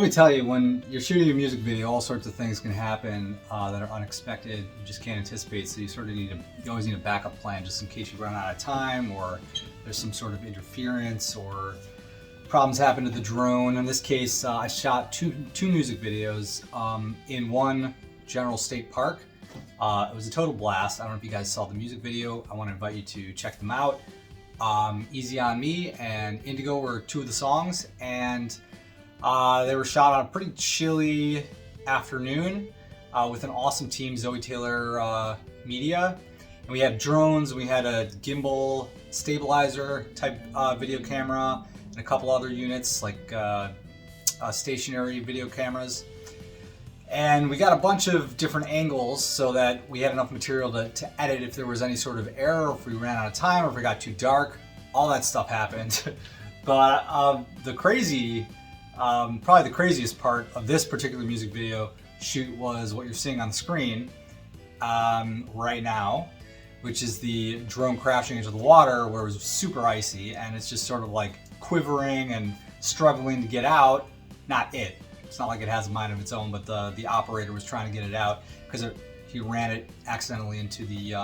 Let me tell you, when you're shooting a music video, all sorts of things can happen that are unexpected. You just can't anticipate, so you always need a backup plan just in case you run out of time or there's some sort of interference or problems happen to the drone. In this case, I shot two music videos in one general state park. It was a total blast. I don't know if you guys saw the music video. I want to invite you to check them out. Easy on Me and Indigo were two of the songs, and they were shot on a pretty chilly afternoon with an awesome team, Zoe Taylor Media. And we had drones, we had a gimbal stabilizer type video camera, and a couple other units like stationary video cameras. And we got a bunch of different angles so that we had enough material to edit if there was any sort of error, if we ran out of time, or if it got too dark. All that stuff happened. But probably the craziest part of this particular music video shoot was what you're seeing on the screen right now, which is the drone crashing into the water where it was super icy and it's just sort of like quivering and struggling to get out. Not it. It's not like it has a mind of its own, but the operator was trying to get it out because he ran it accidentally into the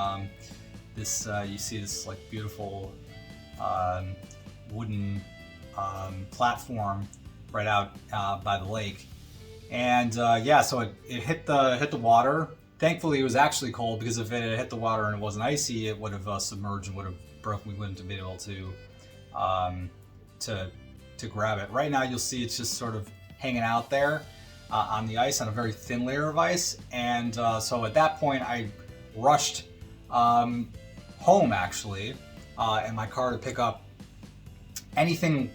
you see this like beautiful wooden platform right out by the lake, and yeah, so it hit the water. Thankfully, it was actually cold, because if it had hit the water and it wasn't icy, it would have submerged and would have broken. We wouldn't have been able to grab it. Right now, you'll see it's just sort of hanging out there on the ice, on a very thin layer of ice. And so at that point, I rushed home actually in my car to pick up anything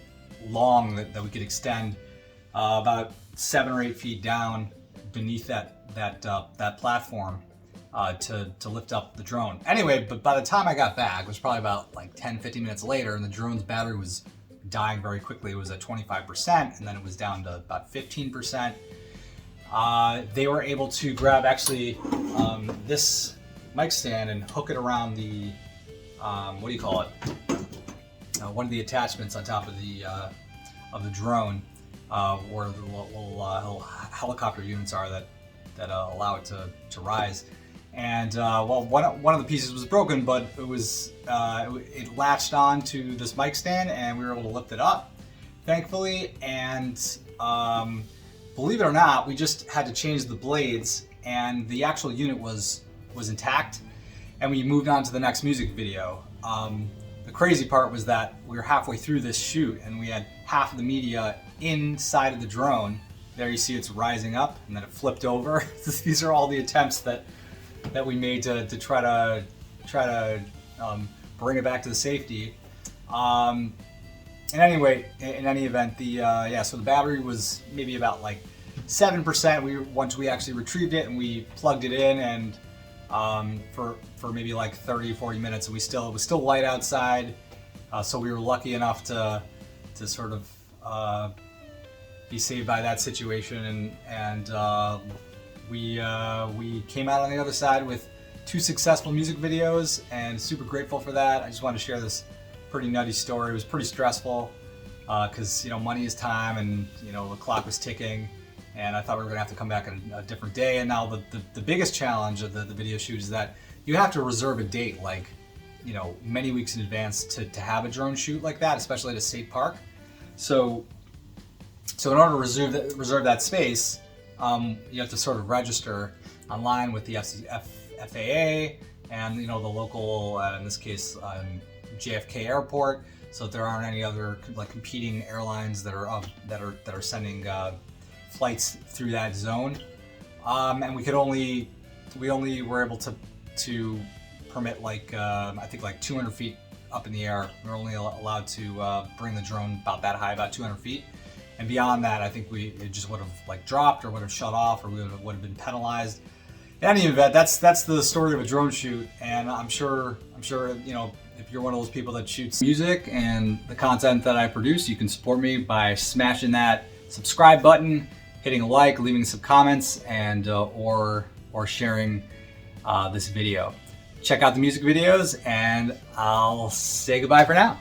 long that we could extend about 7 or 8 feet down beneath that platform to lift up the drone. Anyway, but by the time I got back, it was probably about like 10-15 minutes later, and the drone's battery was dying very quickly. It was at 25%, and then it was down to about 15%. They were able to grab actually this mic stand and hook it around the what do you call it? One of the attachments on top of the drone, where the little helicopter units are that allow it to rise. And well, one of the pieces was broken, but it latched on to this mic stand, and we were able to lift it up, thankfully. And believe it or not, we just had to change the blades, and the actual unit was intact, and we moved on to the next music video. The crazy part was that we were halfway through this shoot, and we had half of the media inside of the drone. There you see it's rising up, and then it flipped over. These are all the attempts that we made to try to bring it back to the safety. And anyway, in any event, so the battery was maybe about like 7%. Once we actually retrieved it and we plugged it in, and for maybe like 30-40 minutes, and it was still light outside, so we were lucky enough to sort of be saved by that situation, and we came out on the other side with 2 successful music videos, and super grateful for that. I just wanted to share this pretty nutty story. It was pretty stressful because money is time, and the clock was ticking, and I thought we were gonna have to come back on a different day. And now the biggest challenge of the video shoot is that you have to reserve a date, like many weeks in advance to have a drone shoot like that, especially at a state park. So in order to reserve that space, you have to sort of register online with the FAA and the local, in this case, JFK Airport, so that there aren't any other like competing airlines that are sending flights through that zone. And we only were able to permit like I think like 200 feet up in the air. We were only allowed to bring the drone about that high, about 200 feet. And beyond that, I think it just would have like dropped, or would have shut off, or we would have been penalized. In any event, that's the story of a drone shoot. And I'm sure if you're one of those people that shoots music and the content that I produce, you can support me by smashing that subscribe button, hitting a like, leaving some comments, and or sharing this video. Check out the music videos, and I'll say goodbye for now.